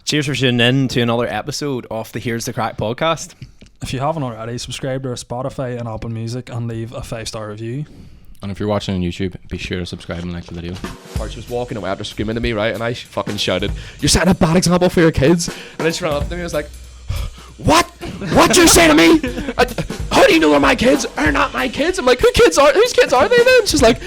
Cheers for tuning in to another episode of the Here's the Craic podcast. If you haven't already, subscribe to our Spotify and Apple Music and leave a 5-star review. And if you're watching on YouTube, be sure to subscribe and like the video. Arch was walking away after screaming to me, right? And I fucking shouted, "You're setting a bad example for your kids." And I just ran up to me and was like, "What? What you say to me? How do you know they're my kids or not my kids?" I'm like, whose kids are they then? She's like,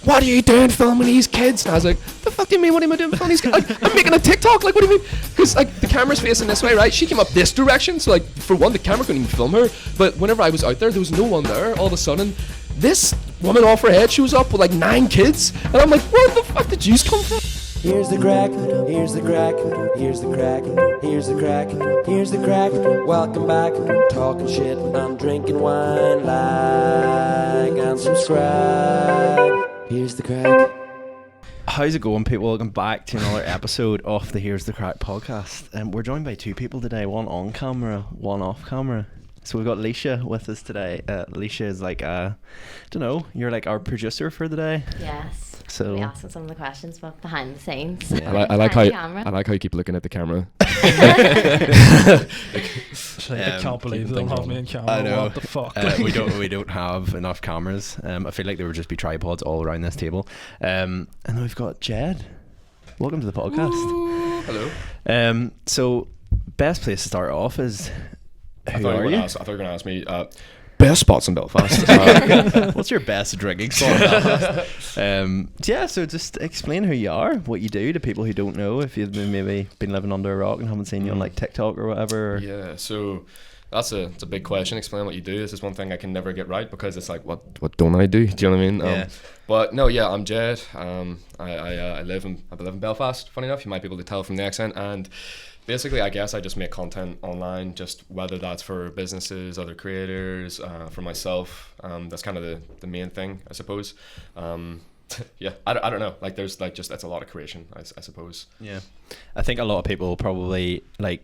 "What are you doing filming these kids?" And I was like, "The fuck do you mean? What am I doing filming these kids? Like, I'm making a TikTok. Like, what do you mean?" Because like the camera's facing this way, right? She came up this direction, so like for one, the camera couldn't even film her. But whenever I was out there was no one there. All of a sudden, this woman off her head shows up with like 9 kids, and I'm like, "Where the fuck did you come from?" Here's the crack, here's the crack, here's the crack, here's the crack, here's the crack. Welcome back, talking shit, I'm drinking wine, like and subscribe. Here's the crack. How's it going, people? Welcome back to another episode of the Here's the Craic podcast. We're joined by 2 people today, one on camera, one off camera. So we've got Leisha with us today. Leisha is like, I don't know, you're like our producer for the day. Yes. So we asking some of the questions, but behind the scenes. Yeah. I like how you keep looking at the camera. I can't believe they don't have me in camera. I know. What the fuck? we don't have enough cameras. I feel like there would just be tripods all around this table. And then we've got Jed. Welcome to the podcast. Ooh, hello. So best place to start off is, I who thought are you you? were going to ask me best spots in Belfast. What's your best drinking spot in Belfast? Yeah, so just explain who you are, what you do to people who don't know, if you've maybe been living under a rock and haven't seen you on like TikTok or whatever. Or Yeah, so it's a big question. Explain what you do. This is one thing I can never get right because it's like, what don't I do? Do you know what I mean? Yeah. But no, yeah, I'm Jed. I live in Belfast. Funny enough, you might be able to tell from the accent. And basically, I guess I just make content online, just whether that's for businesses, other creators, for myself. That's kind of the main thing, I suppose. Yeah, I don't know. Like, there's like just that's a lot of creation, I suppose. Yeah, I think a lot of people probably like.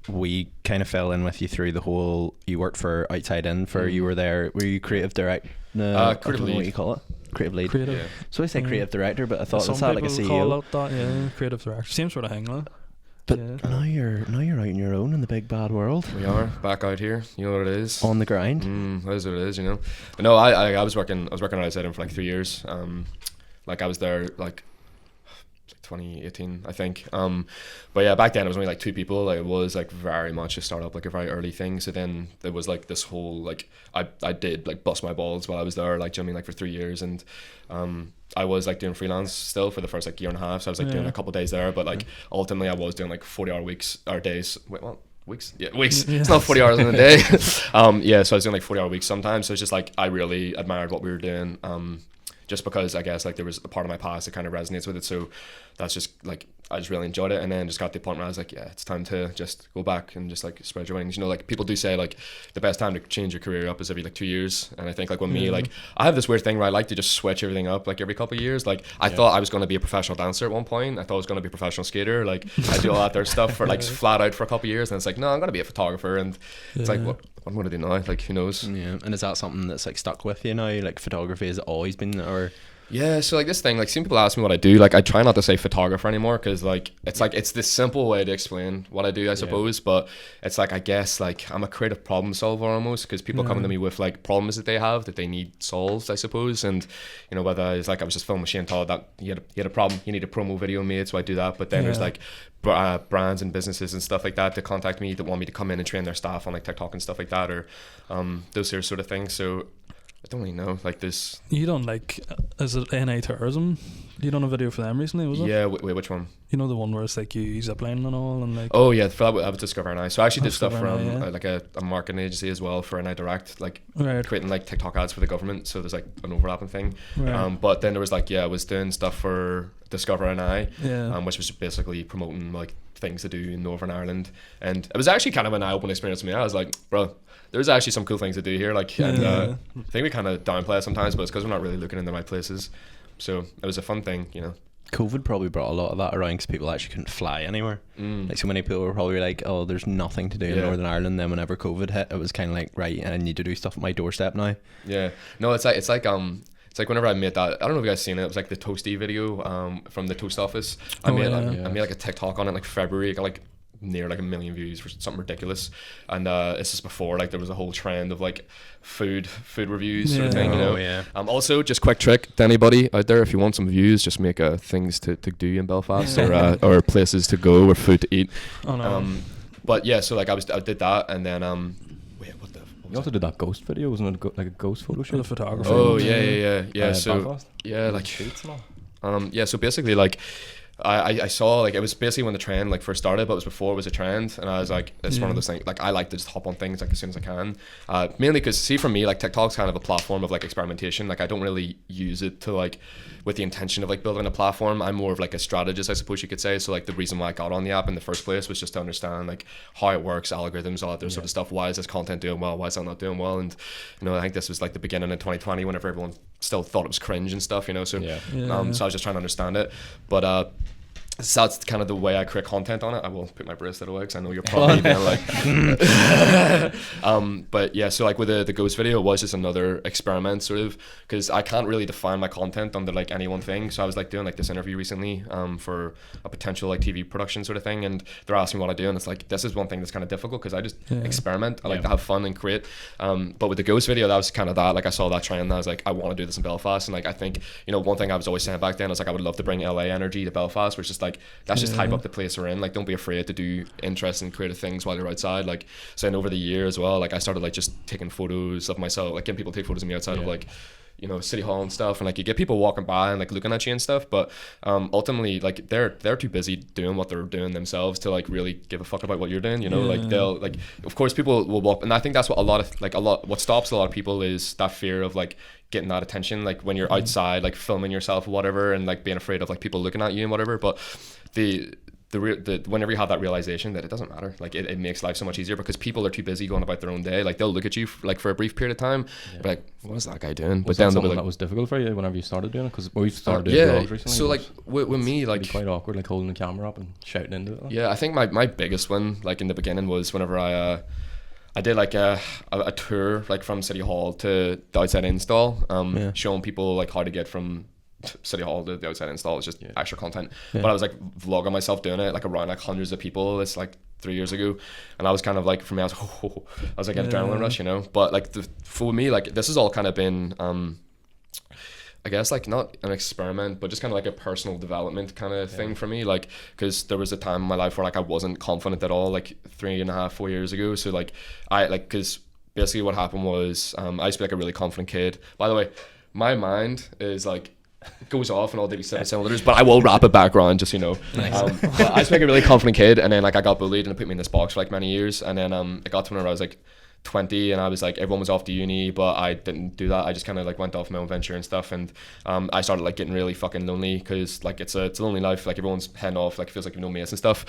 We kind of fell in with you through the whole. You worked for Outside In for. You were there. Were you creative direct? I creative don't know what lead. you call it. Creative lead. Creative. Yeah. So I say creative director, but I thought Some it's not like a people CEO. call it that, yeah. Creative director. Same sort of thing, though. But yeah. now you're out on your own in the big bad world. We are back out here. You know what it is. On the grind. That is what it is, you know. But no, I was working outside in for like 3 years. Like I was there like 2018, I think. But yeah, back then it was only like 2 people. Like, it was like very much a startup, like a very early thing. So then there was like this whole like I did like bust my balls while I was there, like, do you know what I mean, like for 3 years. And I was like doing freelance still for the first like year and a half. So I was like doing a couple of days there, but like ultimately I was doing like 40-hour weeks or days. Wait, what? Weeks? Yeah, weeks. Yeah. It's not 40 hours in a day. Yeah, so I was doing like 40-hour weeks sometimes. So it's just like I really admired what we were doing. Just because I guess like there was a part of my past that kind of resonates with it, so that's just like I just really enjoyed it, and then just got to the point where I was like, yeah, it's time to just go back and just like spread your wings. You know, like people do say like the best time to change your career up is every like 2 years, and I think like with me, like I have this weird thing where I like to just switch everything up like every couple of years. Like I thought I was going to be a professional dancer at one point. I thought I was going to be a professional skater. Like I do all that other stuff for like flat out for a couple of years, and it's like, no, I'm going to be a photographer, and it's like what I'm going to do now? Like, who knows? Yeah, and is that something that's like stuck with you now? Like photography has it always been, or? Yeah, so like this thing, like some people ask me what I do, like I try not to say photographer anymore because like it's this simple way to explain what I do, I suppose, but it's like I guess like I'm a creative problem solver almost, because people come to me with like problems that they have that they need solved, I suppose. And you know, whether it's like I was just filming Shane Todd that you had a problem, you need a promo video made, so I do that. But then there's like brands and businesses and stuff like that contact me that want me to come in and train their staff on like TikTok and stuff like that, or those sort of things. So I don't really know, like this. You done like, is it NA Tourism? You done a video for them recently, was it? Yeah, wait, which one? You know the one where it's like you ziplining and all, and like. Oh yeah, for that I was Discover NI. So I actually did stuff Discover from NI, yeah. like a marketing agency as well for NI Direct, like Right. creating like TikTok ads for the government. So there's like an overlapping thing. Right. But then there was like, I was doing stuff for Discover NI, Yeah. which was basically promoting like things to do in Northern Ireland. And it was actually kind of an eye-opening experience to me. I was like, bro, there's actually some cool things to do here. Like, and I think we kind of downplay it sometimes, but it's because we're not really looking in the right places. So it was a fun thing, you know. COVID probably brought a lot of that around because people actually couldn't fly anywhere. Like so many people were probably like, oh, there's nothing to do in Northern Ireland. Then whenever COVID hit, it was kind of like, right, I need to do stuff at my doorstep now. Yeah, no, it's like whenever I made that, I don't know if you guys seen it. It was like the Toasty video from the Toast Office. I made like a TikTok on it like February. It got like near like 1 million views for something ridiculous. And this is before like there was a whole trend of like food reviews sort of thing, you know. Also, just quick trick to anybody out there, if you want some views, just make things to do in Belfast or places to go or food to eat. Oh, no. But yeah, so like I did that, and then You also did that ghost video, wasn't it? Like a ghost photo shoot? The photography. Oh yeah. So Belfast? yeah, like Shoots and all. yeah. So basically, like I saw like it was basically when the trend like first started, but it was before it was a trend, and I was like, it's one of those things. Like I like to just hop on things like as soon as I can. Mainly because see, for me, like TikTok's kind of a platform of like experimentation. Like I don't really use it to like with the intention of like building a platform. I'm more of like a strategist, I suppose you could say. So like the reason why I got on the app in the first place was just to understand like how it works, algorithms, all that other sort of stuff. Why is this content doing well? Why is that not doing well? And you know, I think this was like the beginning of 2020, whenever everyone still thought it was cringe and stuff, you know. So so I was just trying to understand it, but so that's kind of the way I create content on it. I will put my bracelet away because I know you're probably being like but yeah, so like with the ghost video, it was just another experiment sort of, because I can't really define my content under like any one thing. So I was like doing like this interview recently for a potential like TV production sort of thing, and they're asking what I do, and it's like, this is one thing that's kind of difficult because I just experiment. I like to have fun and create, but with the ghost video, that was kind of that, like I saw that trend and I was like, I want to do this in Belfast. And like I think, you know, one thing I was always saying back then was like I would love to bring LA energy to Belfast, which is like, that's just hype up the place we're in. Like don't be afraid to do interesting creative things while you're outside. Like saying over the year as well, like I started like just taking photos of myself, like getting people to take photos of me outside of like, you know, City Hall and stuff, and like you get people walking by and like looking at you and stuff, but ultimately like they're too busy doing what they're doing themselves to like really give a fuck about what you're doing, you know. Like they'll like, of course people will walk, and I think that's what what stops a lot of people is that fear of like getting that attention, like when you're outside like filming yourself or whatever, and like being afraid of like people looking at you and whatever. But the whenever you have that realization that it doesn't matter, like it makes life so much easier, because people are too busy going about their own day. Like they'll look at you like for a brief period of time, but like, what is that guy doing? But then then like, that was difficult for you whenever you started doing it, because we've started doing vlogs recently. So like with me, like quite awkward, like holding the camera up and shouting into it. Yeah, I think my biggest one like in the beginning was whenever I did like a tour like from City Hall to the outside install, showing people like how to get from City Hall to the outside install. It's just extra content, but I was like vlogging myself doing it like around like hundreds of people. It's like 3 years ago, and I was kind of like, for me, I was like an adrenaline rush, you know. But like for me, like this has all kind of been I guess like not an experiment, but just kind of like a personal development kind of thing for me. Like, because there was a time in my life where like I wasn't confident at all, like 3.5-4 years ago. So like because basically what happened was I used to be like a really confident kid. By the way, my mind is like goes off and all the cylinders, but I will wrap it back around, just, you know. But I used to be like a really confident kid, and then like I got bullied and it put me in this box for like many years, and then it got to when I was like 20, and I was like, everyone was off to uni, but I didn't do that. I just kind of like went off my own venture and stuff, and I started like getting really fucking lonely, because like it's a lonely life. Like everyone's heading off, like it feels like you've no mates and stuff.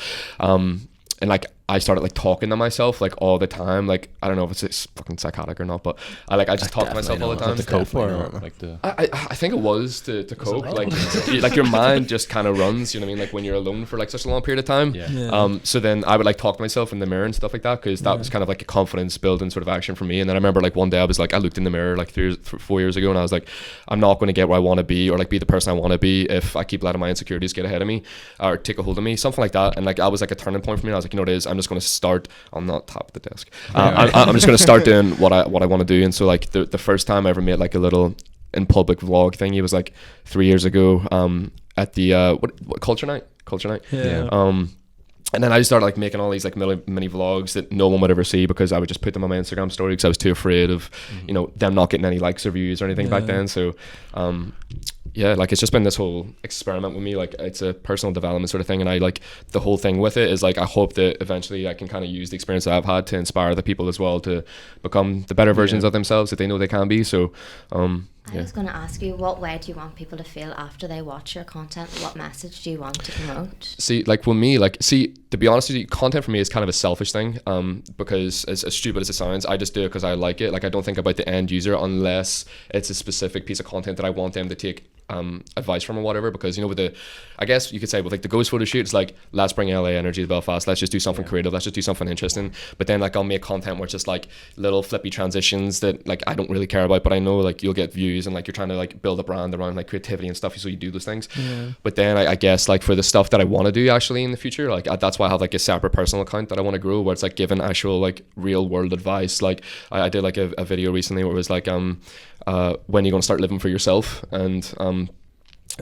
And like I started like talking to myself like all the time. Like I don't know if it's fucking psychotic or not, but I just talk to myself all the time. To cope, or like the I think it was to cope. Like like your mind just kind of runs, you know what I mean? Like when you're alone for like such a long period of time. So then I would like talk to myself in the mirror and stuff like that, because that was kind of like a confidence building sort of action for me. And then I remember like one day I was like, I looked in the mirror like 4 years ago, and I was like, I'm not going to get where I want to be, or like be the person I want to be, if I keep letting my insecurities get ahead of me or take a hold of me, something like that. And like I was like a turning point for me. I was like, you know what it is, I'm just going to start. I'll not tap the desk. I'm just going to start doing what I want to do. And so like the first time I ever made like a little in public vlog thing, it was like 3 years ago at the what culture night. And then I just started like making all these like mini vlogs that no one would ever see, because I would just put them on my Instagram story, because I was too afraid of you know, them not getting any likes or views or anything back then. So like it's just been this whole experiment with me. Like it's a personal development sort of thing, and I like the whole thing with it is like I hope that eventually I can kind of use the experience that I've had to inspire the people as well to become the better versions of themselves that they know they can be. So I was going to ask you, what way do you want people to feel after they watch your content? What message do you want to promote? See, like with me, like, to be honest with you, content for me is kind of a selfish thing, because as stupid as it sounds, I just do it because I like it. Like I don't think about the end user unless it's a specific piece of content that I want them to take advice from or whatever, because, you know, with the, I guess you could say with like the ghost photo shoot, it's like, let's bring LA energy to Belfast, let's just do something creative, let's just do something interesting. But then like I'll make content where it's just like little flippy transitions that like I don't really care about, but I know like you'll get views, and like you're trying to like build a brand around like creativity and stuff, so you do those things. But then I guess like for the stuff that I want to do actually in the future, like that's why I have like a separate personal account that I want to grow, where it's like giving actual like real world advice. Like I did like a video recently where it was like when are you going to start living for yourself, and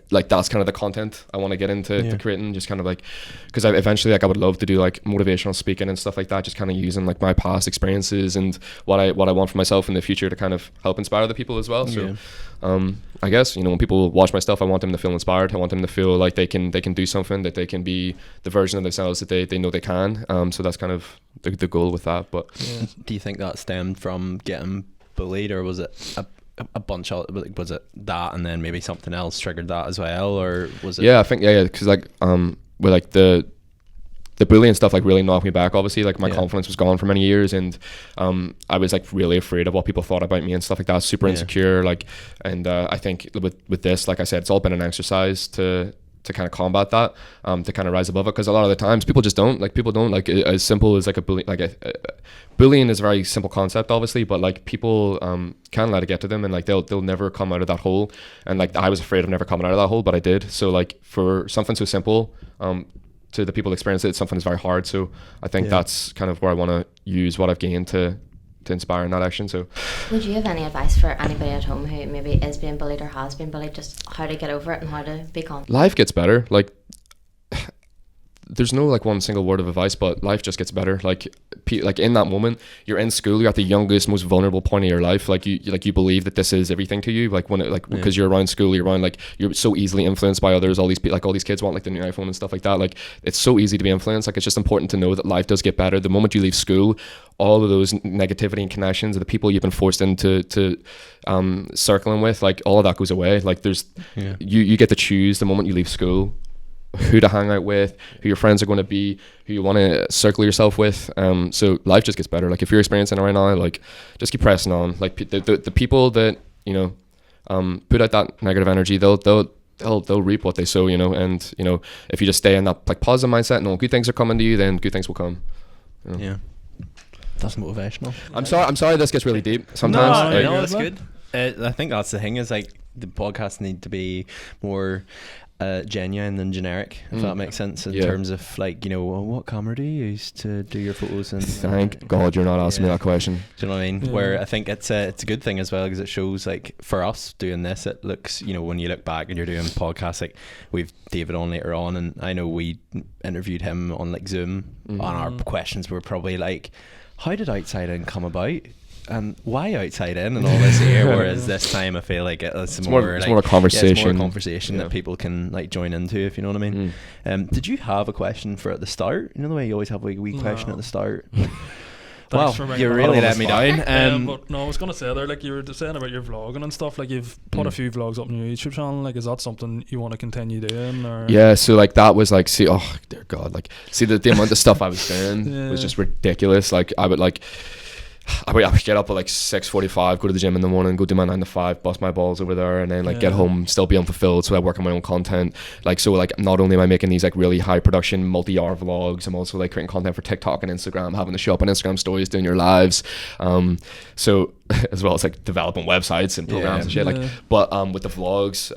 like that's kind of the content I want to get into to creating, just kind of like, because I eventually like I would love to do like motivational speaking and stuff like that, just kind of using like my past experiences and what I want for myself in the future to kind of help inspire other people as well. So I guess, you know, when people watch my stuff, I want them to feel inspired. I want them to feel like they can do something, that they can be the version of themselves that they know they can. So that's kind of the goal with that. But do you think that stemmed from getting bullied, or was it a bunch of, like, was it that and then maybe something else triggered that as well, or was it? I think because like with like the bullying stuff like really knocked me back, obviously. Like my confidence was gone for many years, and I was like really afraid of what people thought about me and stuff like that, super insecure, like, and I think with this, like I said, it's all been an exercise to kind of combat that, to kind of rise above it, because a lot of the times people don't like as simple as like a bully, like bullying is a very simple concept, obviously, but like people can let it get to them, and like they'll never come out of that hole. And like I was afraid of never coming out of that hole, but I did. So like for something so simple, to the people who experience it, something is very hard. So I think that's kind of where I want to use what I've gained to inspire in that action. So would you have any advice for anybody at home who maybe is being bullied or has been bullied, just how to get over it and how to be confident? Life gets better. Like there's no like one single word of advice, but life just gets better. Like in that moment, you're in school, you're at the youngest, most vulnerable point of your life. Like you believe that this is everything to you. Like when it like because you're around school, you're around like you're so easily influenced by others. All these kids want like the new iPhone and stuff like that. Like it's so easy to be influenced. Like it's just important to know that life does get better. The moment you leave school, all of those negativity and connections of the people you've been forced into circling with, like all of that goes away. Like there's you get to choose the moment you leave school who to hang out with, who your friends are going to be, who you want to circle yourself with. So life just gets better. Like if you're experiencing it right now, like just keep pressing on. Like the people that, you know, put out that negative energy, they'll reap what they sow, you know. And, you know, if you just stay in that like positive mindset and all good things are coming to you, then good things will come, you know? Yeah, that's motivational. I'm sorry this gets really deep sometimes. No, that's good. I think that's the thing, is like the podcasts need to be more genuine than generic, if that makes sense, in terms of like, you know, well, what camera do you use to do your photos? And thank God you're not asking me that question. Do you know what I mean? Where I think it's a good thing as well, because it shows, like, for us doing this, it looks, you know, when you look back and you're doing podcasts, like we've David on later on, and I know we interviewed him on like Zoom, and our questions were probably like, how did Outside In come about? And why Outside In and all this here, whereas this time I feel like it's more a conversation. It's more a conversation that people can like join into, if you know what I mean. Did you have a question for at the start? You know the way you always have a wee question at the start? Well, you really let me down. But no, I was gonna say there, like you were saying about your vlogging and stuff, like you've put a few vlogs up on your YouTube channel. Like, is that something you want to continue doing? Or? Yeah, so like that was like, see, oh dear God, like see the amount of stuff I was doing was just ridiculous. Like I would get up at like 6:45, go to the gym in the morning, go do my 9 to 5, bust my balls over there, and then like get home, still be unfulfilled. So I work on my own content. Like, so like not only am I making these like really high production multi-hour vlogs, I'm also like creating content for TikTok and Instagram, having to show up on Instagram stories, doing your lives. So as well as like developing websites and programs and shit. Like, but with the vlogs,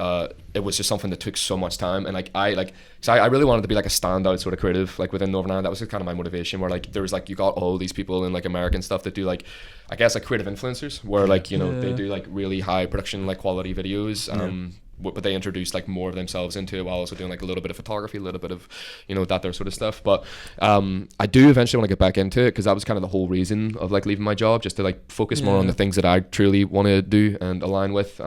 it was just something that took so much time, and like I really wanted to be like a standout sort of creative like within Northern Ireland. That was kind of my motivation, where like there was like, you got all these people in like American stuff that do like, I guess like creative influencers, where like, you know, they do like really high production like quality videos, but they introduce like more of themselves into it while also doing like a little bit of photography, a little bit of, you know, that there sort of stuff. But I do eventually want to get back into it, because that was kind of the whole reason of like leaving my job, just to like focus more on the things that I truly want to do and align with.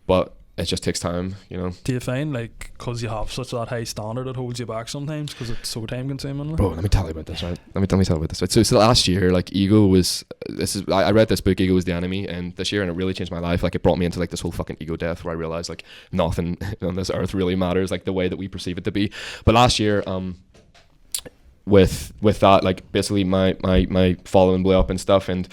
But it just takes time, you know. Do you find like, because you have such that high standard, it holds you back sometimes because it's so time consuming? Bro, let me tell you about this, right? Let me tell you about this. Right? So last year, like I read this book, Ego Was the Enemy, and this year, and it really changed my life. Like it brought me into like this whole fucking ego death, where I realized like nothing on this earth really matters, like the way that we perceive it to be. But last year, with that, like basically my following blew up and stuff, and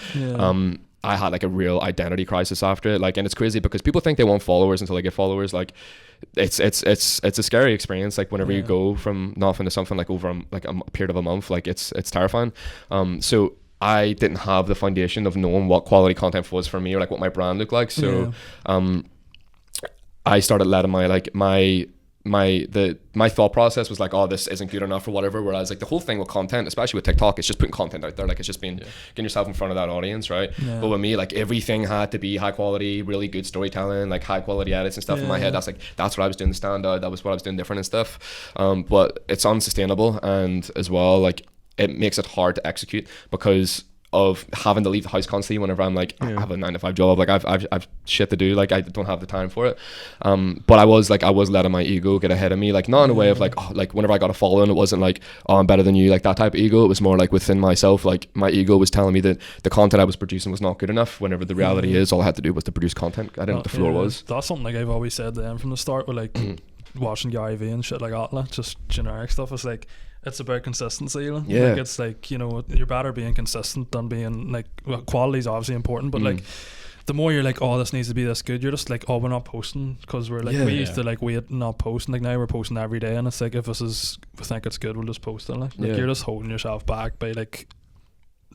I had like a real identity crisis after it. Like, and it's crazy because people think they want followers until they get followers. Like, it's a scary experience. Like, whenever you go from nothing to something like over like a period of a month, like it's terrifying. So I didn't have the foundation of knowing what quality content was for me or like what my brand looked like. So I started letting my thought process was like, oh, this isn't good enough or whatever. Whereas like the whole thing with content, especially with TikTok, it's just putting content out there. Like, it's just being getting yourself in front of that audience, right? But with me, like, everything had to be high quality, really good storytelling, like high quality edits and stuff in my head. That's what I was doing to stand out. That was what I was doing different and stuff. But it's unsustainable, and as well, like, it makes it hard to execute because of having to leave the house constantly whenever I'm like, I have a 9-to-5 job, like I've shit to do, like I don't have the time for it. But I was letting my ego get ahead of me, like not in a way of like, oh, like whenever I got a following, it wasn't like, oh, I'm better than you, like that type of ego. It was more like within myself, like my ego was telling me that the content I was producing was not good enough, whenever the reality is all I had to do was to produce content. I didn't know what the floor was. That's something like I've always said to them from the start with like watching Gary Vee and shit like that, like just generic stuff. It's like, it's about consistency. Like, it's like, you know, you're better being consistent than being like, well, quality is obviously important, but like the more you're like, oh, this needs to be this good, you're just like, oh, we're not posting because we're like, we used to like wait and not post, and like now we're posting every day, and it's like, if we think it's good, we'll just post it. Like you're just holding yourself back by like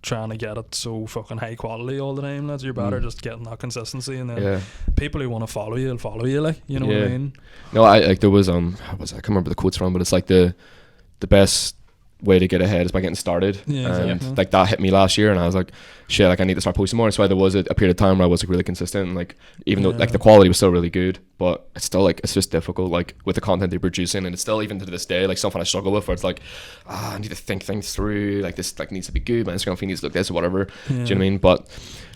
trying to get it so fucking high quality all the time. Lads, you're better just getting that consistency, and then people who want to follow you will follow you, like, you know what I mean? No, I like, there was I can't remember the quotes from, but it's like the best way to get ahead is by getting started. Like that hit me last year, and I was like, shit, like I need to start posting more. So there was a period of time where I was like really consistent, and like even though like the quality was still really good, but it's still like, it's just difficult, like with the content they're producing, and it's still even to this day like something I struggle with, where it's like, I need to think things through, like this like needs to be good, my Instagram feed needs to look this or whatever. Do you know what I mean? But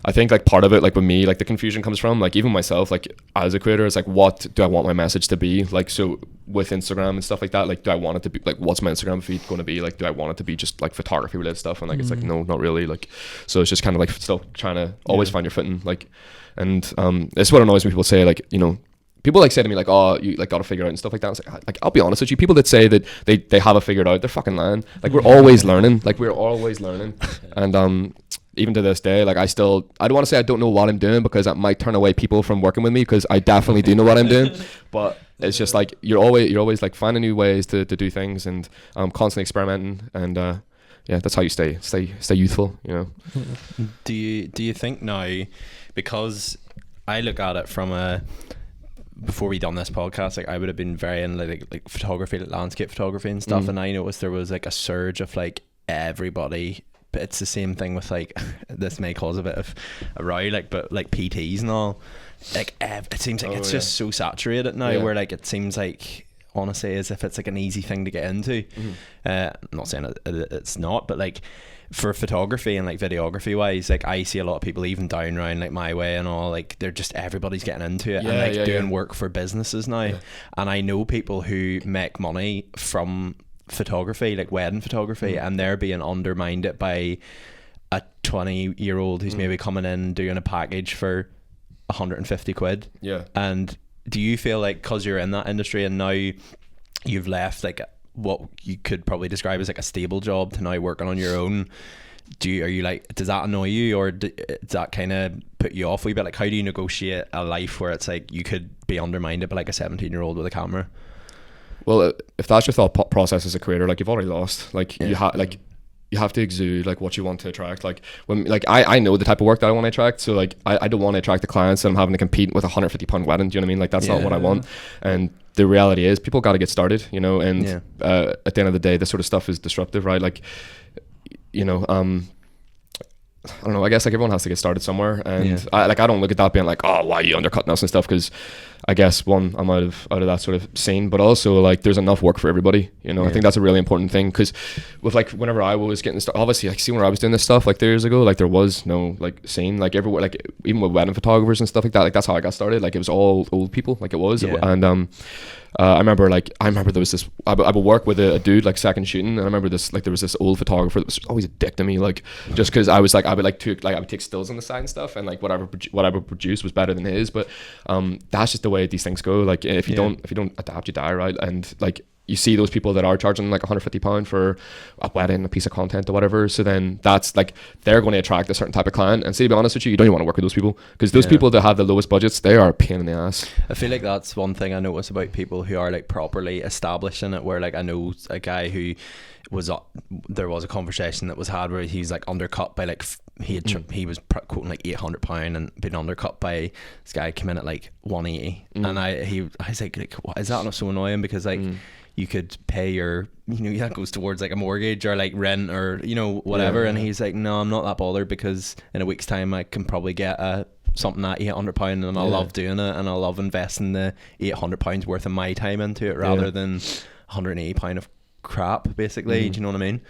I think like part of it, like with me, like the confusion comes from like even myself, like as a creator, it's like, what do I want my message to be? Like, so with Instagram and stuff like that, like do I want it to be like, what's my Instagram feed going to be like? Do I want it to be just like photography related stuff? And like it's like, no, not really. Like, so it's just kind of like still trying to always find your footing, like, and it's what annoys me. People say like, you know, people like say to me like, oh, you like got to figure out and stuff like that. It's like I'll be honest with you, people that say that they have it figured out, they're fucking lying. Like we're always learning, and even to this day, like I don't want to say I don't know what I'm doing, because that might turn away people from working with me, because I definitely do know what I'm doing. But it's just like you're always like finding new ways to do things, and constantly experimenting, and that's how you stay youthful, you know. Do you think now, because I look at it from before we done this podcast, like I would have been very in like photography, like landscape photography and stuff, and I noticed there was like a surge of like everybody. But it's the same thing with like, this may cause a bit of a row, like, but like PTs and all, like it seems like it's just so saturated now, where like it seems like, honestly, as if it's like an easy thing to get into. I'm not saying it's not, but like for photography and like videography wise, like I see a lot of people even down around like my way and all, like they're just, everybody's getting into it and like doing work for businesses now. And I know people who make money from photography, like wedding photography, and they're being undermined it by a 20-year-old who's maybe coming in doing a package for 150 quid. And do you feel like, because you're in that industry and now you've left like what you could probably describe as like a stable job to now working on your own, are you like, does that annoy you, or does that kind of put you off a wee bit? Like, how do you negotiate a life where it's like you could be undermined by like a 17-year-old with a camera? Well, if that's your thought process as a creator, like you've already lost. Like you have to exude like what you want to attract. Like when like I know the type of work that I want to attract, so like I don't want to attract the clients that I'm having to compete with a £150 wedding. Do you know what I mean? Like that's not what I want. And the reality is, people got to get started, you know. And at the end of the day, this sort of stuff is disruptive, right? Like, you know, I don't know, I guess like everyone has to get started somewhere, and I don't look at that being like, oh, why are you undercutting us and stuff, because I guess one, I'm out of that sort of scene, but also like there's enough work for everybody, you know. I think that's a really important thing, because with like whenever I was getting started, obviously like see when I was doing this stuff like 3 years ago, like there was no like scene, like everywhere, like even with wedding photographers and stuff like that, like that's how I got started. Like it was all old people, like it was, and I remember there was this, I would work with a dude like second shooting, and I remember this, like there was this old photographer that was always a dick to me, like just because I was like, I would take stills on the side and stuff, and like whatever produced was better than his. But that's just the way these things go. Like if you don't adapt, you die, right? And like you see those people that are charging like £150 for a wedding, a piece of content or whatever. So then that's like, they're going to attract a certain type of client. And to be honest with you, you don't even want to work with those people, because those people that have the lowest budgets, they are a pain in the ass. I feel like that's one thing I notice about people who are like properly established in it, where like I know a guy who was there was a conversation that was had where he's like undercut by like he was quoting like £800 and been undercut by this guy came in at like 180, and I was like what is that? Not so annoying, because like you could pay your, you know, that goes towards like a mortgage or like rent or, you know, whatever. And he's like, no, I'm not that bothered, because in a week's time I can probably get something at £800 and I love doing it, and I love investing the £800 worth of my time into it rather than £180 of crap, basically. Do you know what I mean?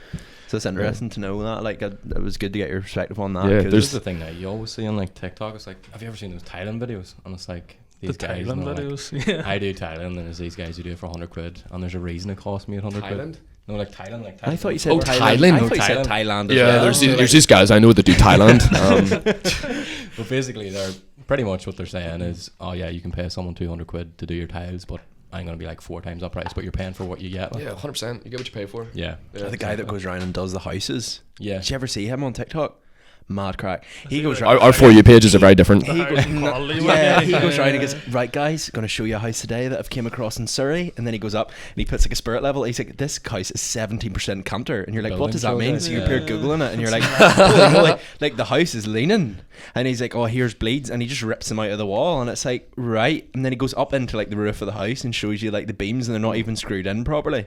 So it's interesting to know that. Like, it was good to get your perspective on that. Yeah, there's the thing that you always see on like TikTok. It's like, have you ever seen those Thailand videos? And it's like, these the guys, Thailand videos. I do Thailand, and there's these guys who do it for £100, and there's a reason it cost me £100. Thailand? No, like Thailand, like Thailand. I thought you said Thailand. I thought you Thailand. said Thailand as Yeah, well. there's these guys I know that do Thailand. But basically, they're pretty much what they're saying is, oh yeah, you can pay someone £200 to do your tiles, but I'm gonna be like 4 times that price, but you're paying for what you get. Like. Yeah, 100%. You get what you pay for. Yeah. The guy that goes around and does the houses. Yeah. Did you ever see him on TikTok? Mad crack. He goes Our around. For You pages are very different. He goes, Quality one. yeah, he goes around and goes, right guys, going to show you a house today that I've came across in Surrey. And then he goes up and he puts like a spirit level. He's like, this house is 17% canter. And you're like, what does that mean? So you appear Googling it and you're like, holy moly, like the house is leaning. And he's like, oh, here's bleeds. And he just rips them out of the wall. And it's like, right. And then he goes up into like the roof of the house and shows you like the beams, and they're not even screwed in properly.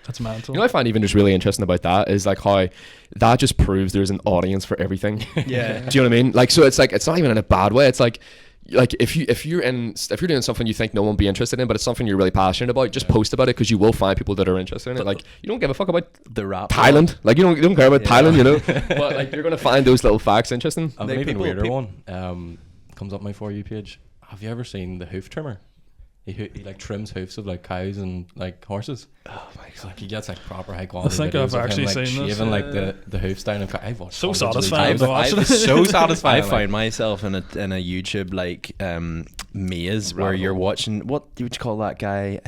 That's mental. You know what I find even just really interesting about that is like how that just proves there's an audience for everything. Yeah. Do you know what I mean? Like, so it's like, it's not even in a bad way. It's like if you're doing something you think no one will be interested in, but it's something you're really passionate about, just post about it, because you will find people that are interested in it. Like, you don't give a fuck about The rap. Thailand. Like, you don't care about Thailand, you know. But like, you're gonna find those little facts interesting. An Like, even people- weirder people- one comes up my For You page. Have you ever seen the hoof trimmer? He like trims hoofs of like cows and like horses. Oh my So, like, he gets like proper high quality. I think videos I've of actually him, like, seen this, shaving like yeah. the hoofs down. And I've watched So hundreds of these satisfying videos. to watch It's it. so satisfying. I find myself in a YouTube like maze where you're watching, what would you call that guy?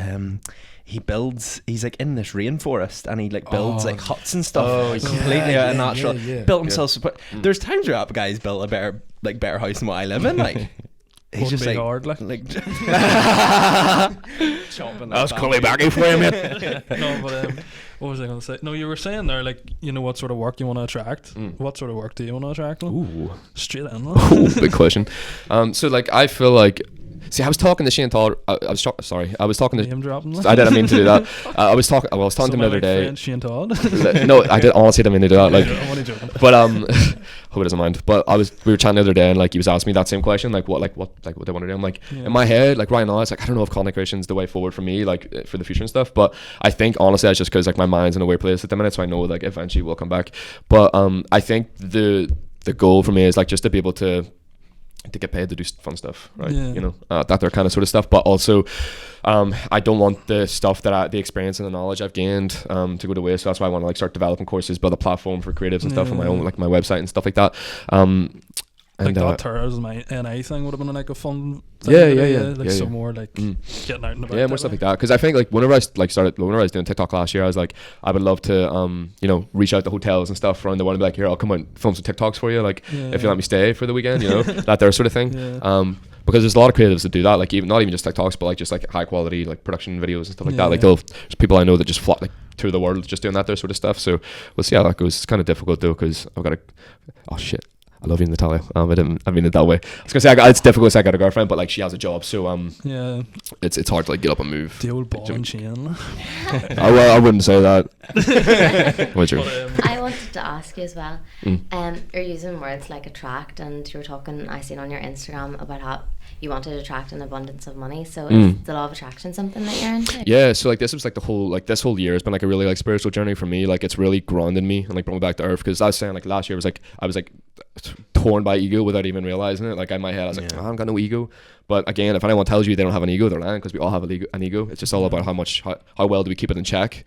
He's like in this rainforest and he like builds like huts and stuff completely out of natural. Built himself. There's times where that guy's built a better house than what I live in. Like he's Wouldn't just be like hard, like. chopping. That was Cully Baggy for you, mate. No, but what was I going to say? No, you were saying there, like, you know, what sort of work you want to attract. What sort of work do you want to attract? Ooh. Straight in. Ooh, big question. So like, I feel like, see, I was talking to Shane Todd. I was talking to. Name dropping. I didn't mean to do that. I was talking to him the other day. Shane Todd. No, I did honestly didn't mean to do that. Like, I'm only joking. but hope he doesn't mind. But we were chatting the other day, and like he was asking me that same question, like what they want to do. I'm like, in my head, like right now, it's like, I don't know if content creation is the way forward for me, like for the future and stuff. But I think honestly, that's just because like my mind's in a weird place at the minute, so I know like eventually we'll come back. But I think the goal for me is like just to be able to get paid to do fun stuff, right? Yeah. You know, that kind of sort of stuff. But also, I don't want the stuff the experience and the knowledge I've gained to go to waste. So that's why I want to like start developing courses, build a platform for creatives and stuff on my own, like my website and stuff like that. Like And that Terra's my NA thing would have been like a fun thing. Like some more like getting out and about. Yeah, more stuff like that. Because I think like whenever I was doing TikTok last year, I was like, I would love to you know, reach out to hotels and stuff around the world and be like, here, I'll come out and film some TikToks for you, like if you let me stay for the weekend, you know, that there sort of thing. Because there's a lot of creatives that do that, like not even just TikToks, but like just like high quality like production videos and stuff like that. Like there's people I know that just fly like through the world just doing that there sort of stuff. So we'll see how that goes. It's kind of difficult though, because I've got to. Oh shit. I love you, Natalia. I mean it that way. I was gonna say it's difficult because I got a girlfriend, but like she has a job, so it's hard to like get up and move. The old ball and chain. I wouldn't say that. What's your? I wanted to ask you as well. You're using words like attract, and you were talking, I seen on your Instagram about how you wanted to attract an abundance of money. So is the law of attraction something that you're into? Yeah, so like this was like this whole year has been like a really like spiritual journey for me. Like it's really grounded me and like brought me back to earth, because I was saying like last year I was like torn by ego without even realizing it. Like in my head I was like, I haven't got no ego. But again, if anyone tells you they don't have an ego, they're lying, because we all have an ego. It's just all about how well do we keep it in check.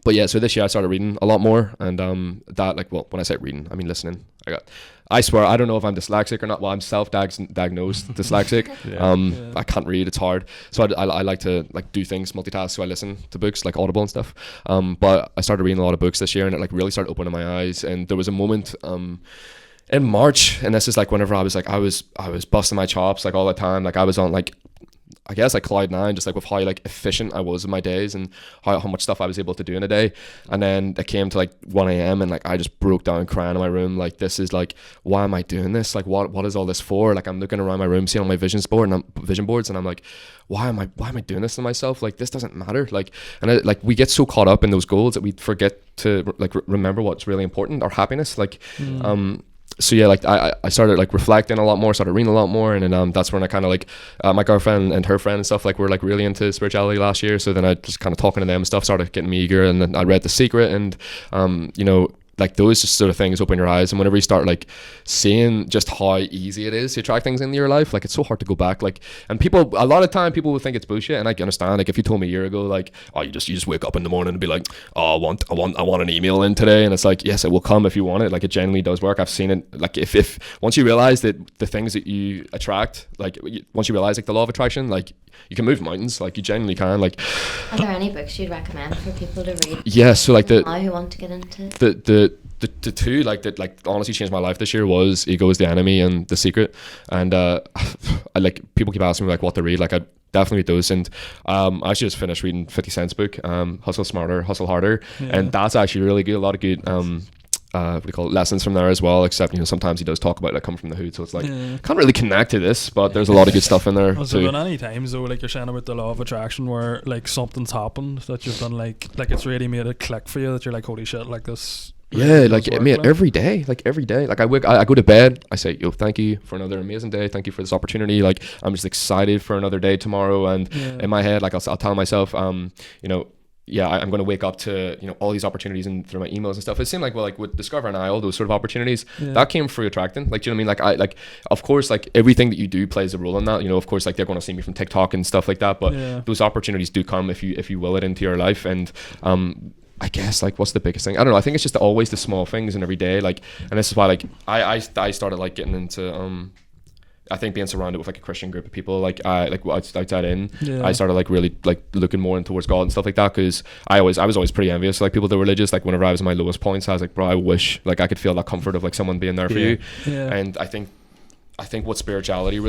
But yeah, so this year I started reading a lot more, and that, like, well, when I say reading, I mean listening. I swear, I don't know if I'm dyslexic or not. Well, I'm self-diagnosed dyslexic. I can't read; it's hard. So I like to like do things, multitask. So I listen to books like Audible and stuff. But I started reading a lot of books this year, and it like really started opening my eyes. And there was a moment in March, and this is like whenever I was busting my chops like all the time. Like I was on like, I guess like cloud nine, just like with how like efficient I was in my days and how much stuff I was able to do in a day. And then it came to like 1 a.m. and like I just broke down crying in my room. Like, this is like, why am I doing this? Like, what is all this for? Like, I'm looking around my room, seeing all my vision boards, and I'm like, why am I doing this to myself? Like, this doesn't matter. Like, and like we get so caught up in those goals that we forget to like remember what's really important, our happiness. Like, so yeah, like I started like reflecting a lot more, started reading a lot more, and then that's when I kind of like my girlfriend and her friend and stuff like were like really into spirituality last year. So then I just kind of talking to them and stuff started getting me eager, and then I read The Secret, and you know, like those just sort of things open your eyes. And whenever you start like seeing just how easy it is to attract things into your life, like it's so hard to go back. Like, and people, a lot of time people will think it's bullshit, and I can understand. Like if you told me a year ago, like, oh, you just wake up in the morning and be like, oh, I want an email in today, and it's like, yes, it will come if you want it. Like, it genuinely does work. I've seen it. Like if once you realize that the things that you attract, like once you realize like the law of attraction, like you can move mountains. Like you genuinely can. Like, are there any books you'd recommend for people to read? Yeah, so like now who want to get into the two like that like honestly changed my life this year was Ego is the Enemy and The Secret. And I like, people keep asking me like what to read. Like I definitely read those. And I actually just finished reading 50 Cent's book, Hustle Smarter, Hustle Harder, and that's actually really good. A lot of good what do you call it, lessons from there as well, except, you know, sometimes he does talk about like coming from the hood, so it's like can't really connect to this, but there's a lot of good stuff in there. Has there been any times though, like you're saying about the law of attraction, where like something's happened that you've done like it's really made a click for you, that you're like, holy shit, like this really like I mean every day, like I go to bed, I say, yo, thank you for another amazing day, thank you for this opportunity, like I'm just excited for another day tomorrow. And in my head, like I'll tell myself, you know, yeah, I'm going to wake up to, you know, all these opportunities and through my emails and stuff. It seemed like, well, like with Discover and I, all those sort of opportunities, that came through attracting. Like, do you know what I mean? Like of course, like everything that you do plays a role in that. You know, of course, like they're going to see me from TikTok and stuff like that. But those opportunities do come if you will it into your life. And I guess like what's the biggest thing? I don't know. I think it's just always the small things in every day. Like, and this is why like I started like getting into I think being surrounded with like a Christian group of people, like outside in, I started like really like looking more in towards God and stuff like that, because I was always pretty envious of, like, people that were religious. Like whenever I was in my lowest points, I was like, bro, I wish like I could feel that comfort of like someone being there for you. And I think what spirituality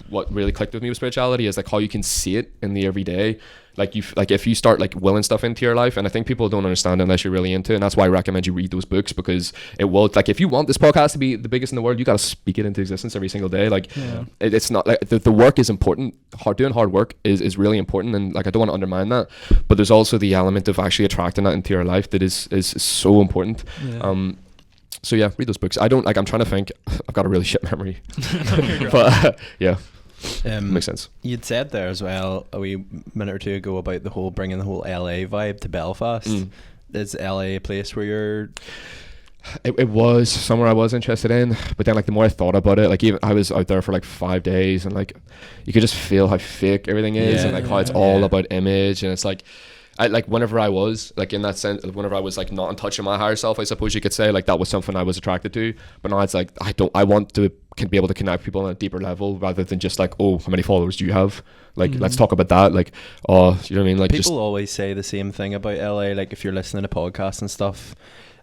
what really clicked with me with spirituality is like how you can see it in the everyday. Like if you start like willing stuff into your life, and I think people don't understand unless you're really into it, and that's why I recommend you read those books, because it will, like, if you want this podcast to be the biggest in the world, you got to speak it into existence every single day. Like it's not like the work is important. Doing hard work is really important, and like I don't want to undermine that, but there's also the element of actually attracting that into your life that is so important. So yeah, read those books. I'm trying to think. I've got a really shit memory, but yeah. Makes sense. You'd said there as well a wee minute or two ago about bringing the whole LA vibe to Belfast. Is LA a place where you're? It was somewhere I was interested in, but then like the more I thought about it, like even I was out there for like 5 days, and like you could just feel how fake everything is, and like how it's all about image, and it's like. Whenever I was like in that sense, whenever I was like not in touch with my higher self, I suppose you could say, like that was something I was attracted to. But now it's like I want to be able to connect people on a deeper level, rather than just like, oh, how many followers do you have? Like let's talk about that. Like, oh, you know what I mean? Like, people always say the same thing about LA. Like if you're listening to podcasts and stuff,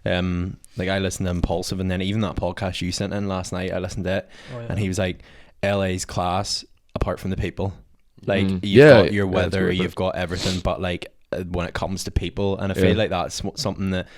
like I listen to Impulsive, and then even that podcast you sent in last night, I listened to it, and he was like, LA's class apart from the people. Like you've got your weather, you've got everything, but like when it comes to people, and I feel like that's something that,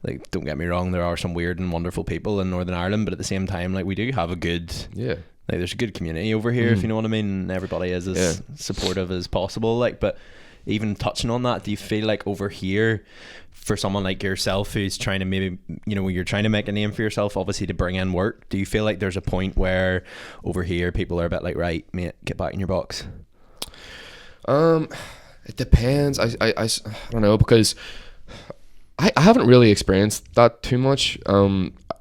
like, don't get me wrong, there are some weird and wonderful people in Northern Ireland, but at the same time, like, we do have a good like there's a good community over here, if you know what I mean, and everybody is as supportive as possible. Like, but even touching on that, do you feel like over here, for someone like yourself who's trying to maybe, you know, you're trying to make a name for yourself, obviously to bring in work, do you feel like there's a point where over here people are a bit like, right, mate, get back in your box? It depends. I don't know, because I haven't really experienced that too much.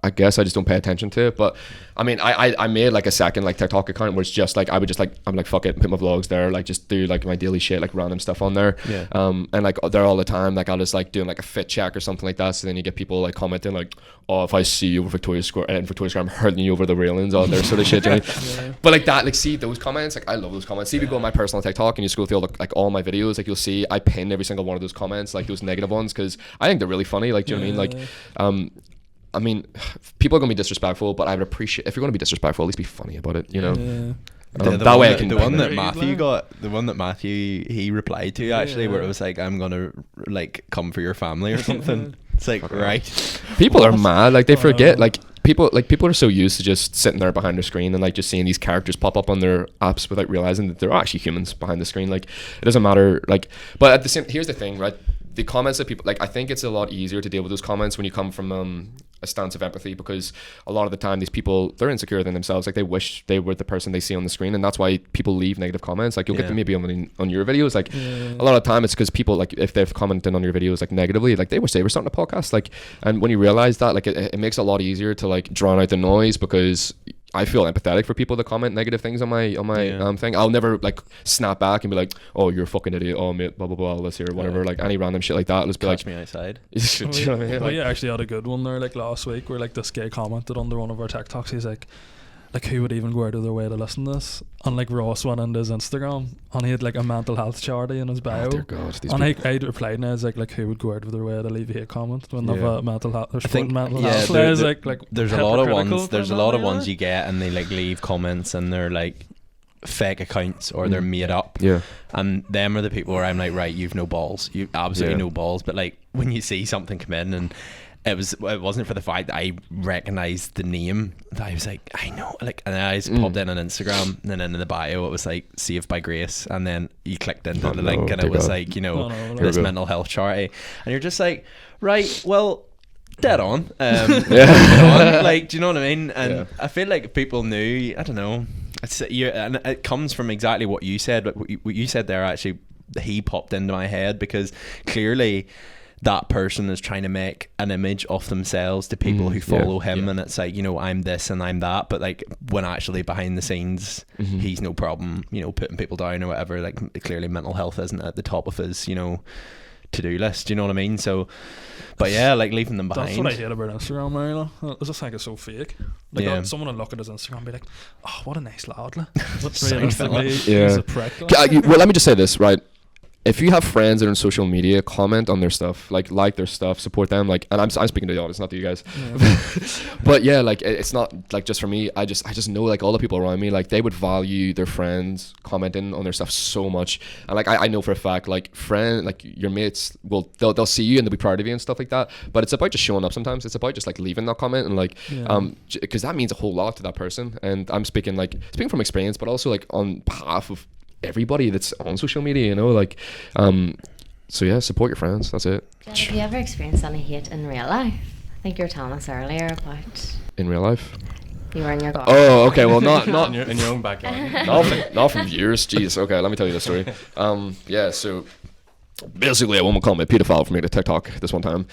I guess I just don't pay attention to it. But I mean, I made like a second like TikTok account where it's just like I would just like I'm like fuck it, put my vlogs there, like just do like my daily shit, like random stuff on there. Yeah. And like there all the time, like I'll just like doing like a fit check or something like that. So then you get people like commenting like, oh, if I see you over Victoria Square and Victoria Square, I'm hurting you over the railings, all their sort of shit. You know? Yeah. But like that, like see those comments, like I love those comments. See if you go on my personal TikTok and you scroll through like all my videos, like you'll see I pin every single one of those comments, like those negative ones, because I think they're really funny. Like, do you know what I mean? Like, I mean, people are gonna be disrespectful, but I would appreciate if you're gonna be disrespectful, at least be funny about it, you know. That way I can. The one that Matthew got, the one that Matthew he replied to actually, where it was like, I'm gonna like come for your family or something. It's like, right. People are mad, like they forget, like people are so used to just sitting there behind their screen and like just seeing these characters pop up on their apps without realizing that they're actually humans behind the screen. Like it doesn't matter, like, but at the same, here's the thing, right? The comments that people like, I think it's a lot easier to deal with those comments when you come from a stance of empathy, because a lot of the time these people, they're insecure than themselves, like they wish they were the person they see on the screen, and that's why people leave negative comments. Like you'll get them maybe on your videos, like a lot of the time it's because people, like if they've commented on your videos like negatively, like they wish they were starting a podcast, like, and when you realize that, like it makes it a lot easier to like drown out the noise, because I feel empathetic for people that comment negative things on my thing. I'll never like snap back and be like, oh, you're a fucking idiot, oh mate, blah blah blah, let's hear whatever, like any random shit like that. Let's be Catch like, me outside. do you know what I mean? Well, yeah, actually had a good one there like last week where like this guy commented under one of our TikToks. He's like who would even go out of their way to listen to this? And like Ross went into his Instagram and he had like a mental health charity in his bio. Oh dear God, these and I replied and I was like who would go out of their way to leave a hate comment when they've a mental health? I think mental yeah, health. there, like there's a lot of ones. There's a lot of ones ones you get and they like leave comments and they're like fake accounts or they're made up. Yeah. And them are the people where I'm like, right, you've no balls. You absolutely no balls. But like when you see something come in and it wasn't for the fact that I recognised the name that I was like, I know, like, and then I just popped in on Instagram and then in the bio it was like Saved by Grace, and then you clicked into the link and it was like, you know, this mental health charity, and you're just like, right, well, dead on. Like, do you know what I mean? And I feel like people knew, I don't know, and it comes from exactly what you said, but what you said there actually, he popped into my head, because clearly that person is trying to make an image of themselves to people who follow him, and it's like, you know, I'm this and I'm that, but like when actually behind the scenes he's no problem, you know, putting people down or whatever. Like clearly mental health isn't at the top of his, you know, to-do list, you know what I mean? So but yeah, like leaving them behind. That's what I hate about Instagram, Marilla. I just think it's so fake. Like someone will look at his Instagram and be like, oh, what a nice lad, like. But realistically, he's a prick, like. Well, let me just say this, right? If you have friends that are on social media, comment on their stuff, like their stuff, support them, like, and I'm speaking to the audience, not to you guys. But yeah, like it's not like just for me. I just know like all the people around me, like they would value their friends commenting on their stuff so much, and like I know for a fact, like like your mates will they'll see you and they'll be proud of you and stuff like that. But it's about just showing up sometimes. It's about just like leaving that comment and like because that means a whole lot to that person. And I'm speaking from experience, but also like on behalf of everybody that's on social media, you know, like so yeah, support your friends, that's it. Have you ever experienced any hate in real life? I think you were telling us earlier about in real life. You were in your garden. Oh, okay, well not in your own backyard. not from years. Jeez, okay, let me tell you the story. Yeah, so basically a woman called me a pedophile for me to TikTok this one time.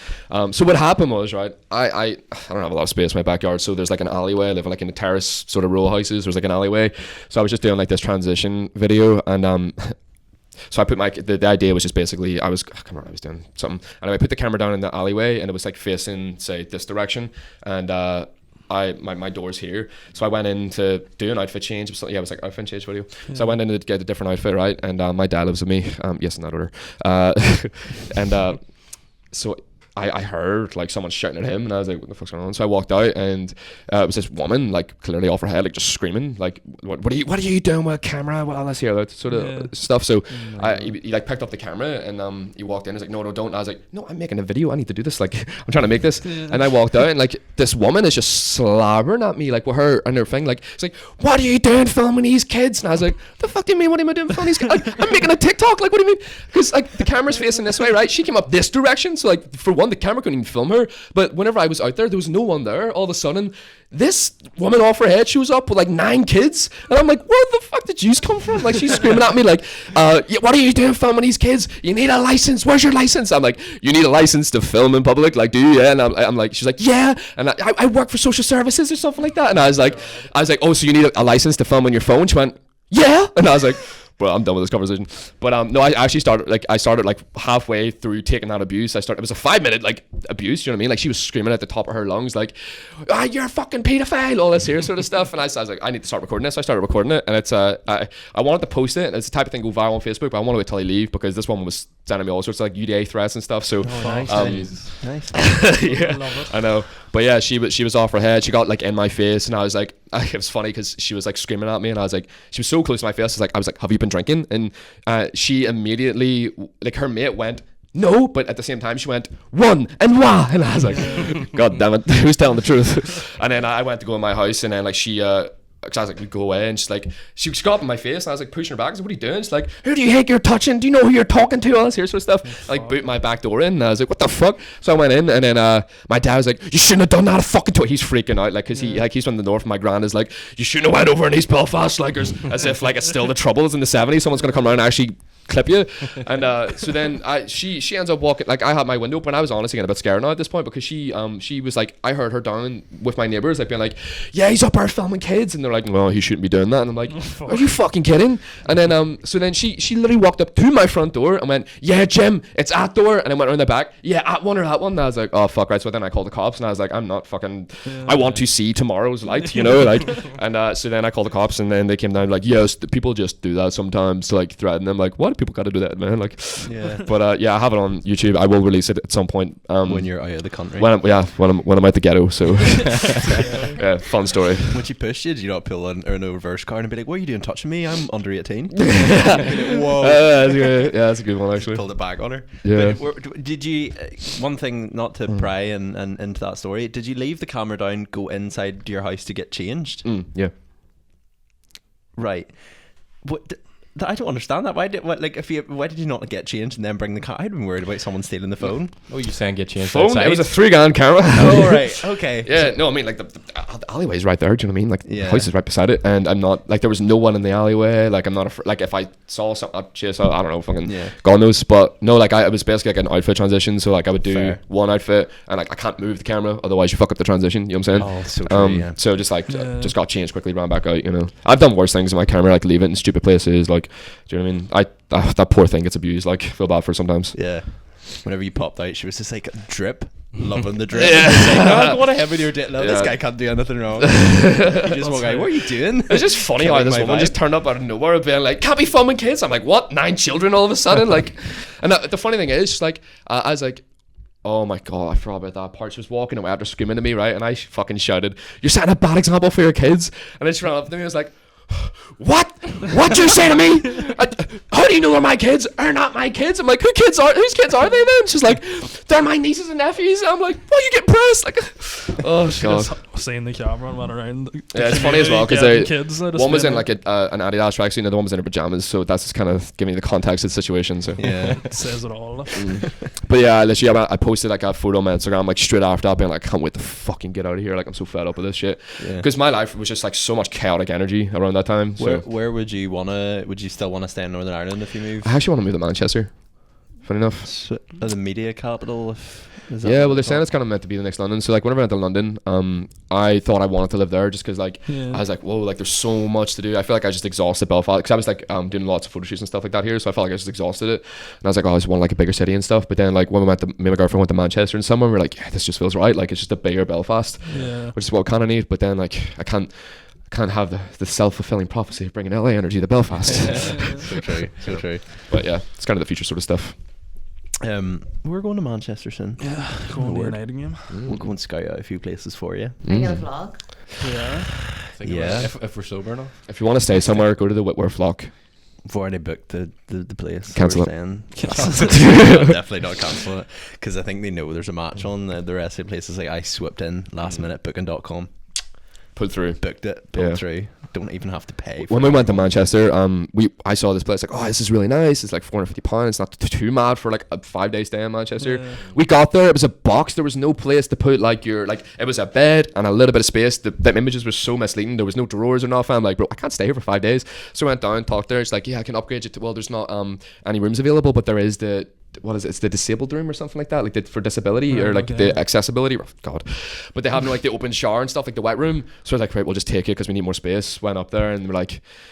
So what happened was, right, I don't have a lot of space in my backyard, so there's like an alleyway. I live like in a terrace sort of row houses. There's like an alleyway, so I was just doing like this transition video, and so I put the idea was just basically I can't remember, I was doing something, and I put the camera down in the alleyway, and it was like facing, say, this direction, and my door's here, so I went in to do an outfit change. It was like outfit change video. So I went in to get a different outfit, right? And my dad lives with me. Yes, in that order. And so I heard like someone shouting at him, and I was like, what the fuck's going on? So I walked out, and it was this woman like clearly off her head, like just screaming, like what are you doing with a camera? Well, let's hear that sort of stuff. So he like picked up the camera, and he walked in. He's like, no, don't. I was like, no, I'm making a video. I need to do this. Like I'm trying to make this. And I walked out, and like this woman is just slobbering at me, like with her and her thing. Like it's like, what are you doing filming these kids? And I was like, the fuck do you mean? What am I doing filming these kids? Like, I'm making a TikTok. Like what do you mean? Because like the camera's facing this way, right? She came up this direction, so like for one, the camera couldn't even film her, but whenever I was out there was no one there. All of a sudden, this woman off her head shows up with like 9 kids, and I'm like, where the fuck did you come from? Like, she's screaming at me like, what are you doing filming these kids? You need a license. Where's your license? I'm like, you need a license to film in public? Like, do you? Yeah. And I'm like, she's like, yeah. And I work for social services or something like that. And I was like, oh, so you need a license to film on your phone? She went, yeah. And I was like, well, I'm done with this conversation. But no, I actually started like halfway through taking that abuse. It was a 5-minute like abuse, you know what I mean? Like, she was screaming at the top of her lungs like, you're a fucking pedophile, all this here sort of stuff. And I was like, I need to start recording this. So I started recording it, and it's I wanted to post it, and it's the type of thing go viral on Facebook, but I want to wait till I leave, because this woman was sending me all sorts of like UDA threats and stuff. So nice. Yeah, I know. But yeah, she was off her head. She got like in my face, and I was like, it was funny because she was like screaming at me, and I was like, she was so close to my face. I was like, have you been drinking? And she immediately, like, her mate went, no, but at the same time she went, run and wah, and I was like, God damn it, who's telling the truth? And then I went to go in my house, and then like she cause I was like, we go away, and she's like, she got up in my face, and I was like pushing her back. I was like, what are you doing? She's like, who do you think you're touching? Do you know who you're talking to? All this here sort of stuff. Like, boot my back door in, and I was like, what the fuck? So I went in, and then my dad was like, you shouldn't have done that. I fucking to it. He's freaking out, like, cause he's from the north, and my grand is like, you shouldn't have went over in East Belfast, like, as if like it's still the Troubles in the 70s. Someone's gonna come around and actually clip you. And so then she ends up walking, like, I had my window open. I was honestly getting a bit scared now at this point, because she was like, I heard her down with my neighbours, like, being like, yeah, he's up there filming kids, and they're like, well, he shouldn't be doing that. And I'm like, are you fucking kidding? And then so then she literally walked up to my front door and went, yeah, Jim, it's at door. And I went around the back, yeah, at one or that one. And I was like, oh fuck, right. So then I called the cops, and I was like, I'm not fucking, I want to see tomorrow's light, you know, like. And so then I called the cops, and then they came down like, yes, people just do that sometimes to like threaten them. Like, why do people got to do that, man? Like, yeah. But yeah, I have it on YouTube. I will release it at some point. When you're out of the country. When I'm out the ghetto. So yeah, fun story. When she pushed you, did you not pull an reverse card and be like, what are you doing touching me? I'm under 18. Whoa. That's a good one, actually. Pulled it back on her. Yeah. But did you, one thing, not to pry and into that story, did you leave the camera down, go inside your house to get changed? Yeah. Right. What? I don't understand that. Why did you not get changed and then bring the car? I'd been worried about someone stealing the phone. Oh, you saying get changed phone? outside? It was a $3,000 camera. Oh, right. Okay. Yeah. No, I mean, like the alleyway's right there. Do you know what I mean? Like, yeah. the house is right beside it, and I'm not like, there was no one in the alleyway. Like, I'm not like, if I saw something, I'd chase out. I don't know, fucking God knows. But no, like, it was basically like an outfit transition. So like, I would do one outfit, and like, I can't move the camera, otherwise you fuck up the transition. You know what I'm saying? Oh, so true. Yeah. So just like, just got changed quickly, ran back out. You know, I've done worse things in my camera, like leave it in stupid places. Like, do you know what I mean? That poor thing gets abused. Like, feel bad for her sometimes. Yeah. Whenever you popped out, she was just like, drip, loving the drip. Yeah. Like, no, go on ahead with your no, this guy can't do anything wrong. You just walk out, what are you doing? It's just funny how this woman just turned up out of nowhere being like, can't be filming kids. I'm like, what? 9 children all of a sudden? Like, and the funny thing is, just like, I was like, oh my God, I forgot about that part. She was walking away after screaming at me, right? And I fucking shouted, you're setting a bad example for your kids. And then she ran up to me and was like, what you say to me? How do you know they're my kids? Are not my kids? I'm like, whose kids are they then? She's like, they're my nieces and nephews. I'm like, why you get pressed? Like, oh God. Seeing the camera and went around. Yeah, it's funny as well, because one was in like an Adidas tracksuit, and the other one was in her pajamas, so that's just kind of giving me the context of the situation. So yeah, it says it all. But yeah, literally, I posted like a photo on my Instagram like straight after that, being like, I can't wait to fucking get out of here. Like, I'm so fed up with this shit, because my life was just like so much chaotic energy around that time. Where would you still wanna stay in Northern Ireland if you move? I actually want to move to Manchester. Funny enough, the media capital. Yeah, well, they're saying it's kind of meant to be the next London. So like, whenever I went to London, I thought I wanted to live there just because like I was like, whoa, like there's so much to do. I feel like I just exhausted Belfast, because I was like doing lots of photo shoots and stuff like that here. So I felt like I just exhausted it, and I was like, oh, I just want like a bigger city and stuff. But then like when me and my girlfriend went to Manchester and summer, we were like, yeah, this just feels right. Like, it's just a bigger Belfast, which is what I kind of need. But then like, I can't have the self-fulfilling prophecy of bringing LA energy to Belfast. So true. But yeah, it's kind of the future sort of stuff. We're going to Manchester soon. Yeah, going to a United game. We'll go and scout out a few places for you. Are you gonna vlog? Yeah. If we're sober enough. If you want to stay somewhere, go to the Whitworth Lock. We've already booked the place. Cancel it. Definitely not cancel it, because I think they know there's a match on. The rest of the places, like, I swooped in last minute, booking.com. Pulled through. Booked it, pulled through. don't even have to pay. When we went to Manchester, I saw this place like, oh, this is really nice. It's like £450. It's not too mad for like a 5-day stay in Manchester. Yeah. We got there. It was a box. There was no place to put like it was a bed and a little bit of space. The images were so misleading. There was no drawers or nothing. I'm like, bro, I can't stay here for 5 days. So I went down, talked there. It's like, yeah, I can upgrade you to, well, there's not any rooms available, but there is it's the disabled room or something like that, like for disability or like the accessibility. Oh, God, but they have like the open shower and stuff, like the wet room. So I was like, right, we'll just take it because we need more space. Went up there and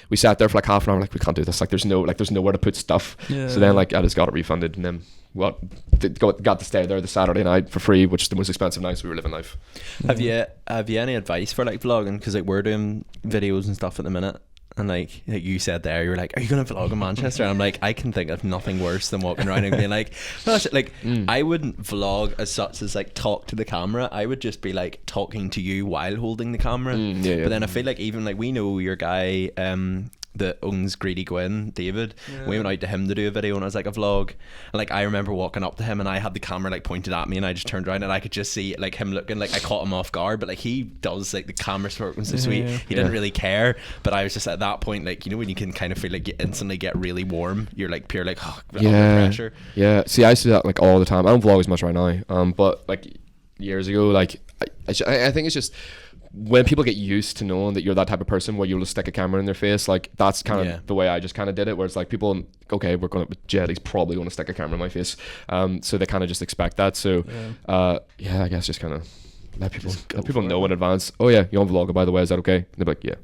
we sat there for like half an hour. Like, we can't do this. Like, there's nowhere to put stuff. Yeah. So then like I just got it refunded, and then got to stay there the Saturday night for free, which is the most expensive night. So we were living life. Have you any advice for like vlogging? Because like we're doing videos and stuff at the minute. And like you said there, you were like, are you going to vlog in Manchester? And I'm like, I can think of nothing worse than walking around and being like, I wouldn't vlog as such as like talk to the camera. I would just be like talking to you while holding the camera. But then I feel like even like we know your guy that owns Greedy Gwyn, David. We went out to him to do a video and it was like a vlog. And like I remember walking up to him and I had the camera like pointed at me and I just turned around and I could just see like him looking like I caught him off guard, but like he does like the camera's working so sweet. He didn't really care, but I was just at that point, like, you know, when you can kind of feel like you instantly get really warm, you're like pure like under pressure. Yeah. See, I see that like all the time. I don't vlog as much right now, but like years ago, like I think it's just when people get used to knowing that you're that type of person where you'll just stick a camera in their face, like that's kind of the way I just kind of did it, where it's like people, okay, we're going to, Jed, he's probably going to stick a camera in my face, so they kind of just expect that. So I guess just kind of let people know in advance. Oh yeah, you on vlog, by the way, is that okay? And they're like, yeah,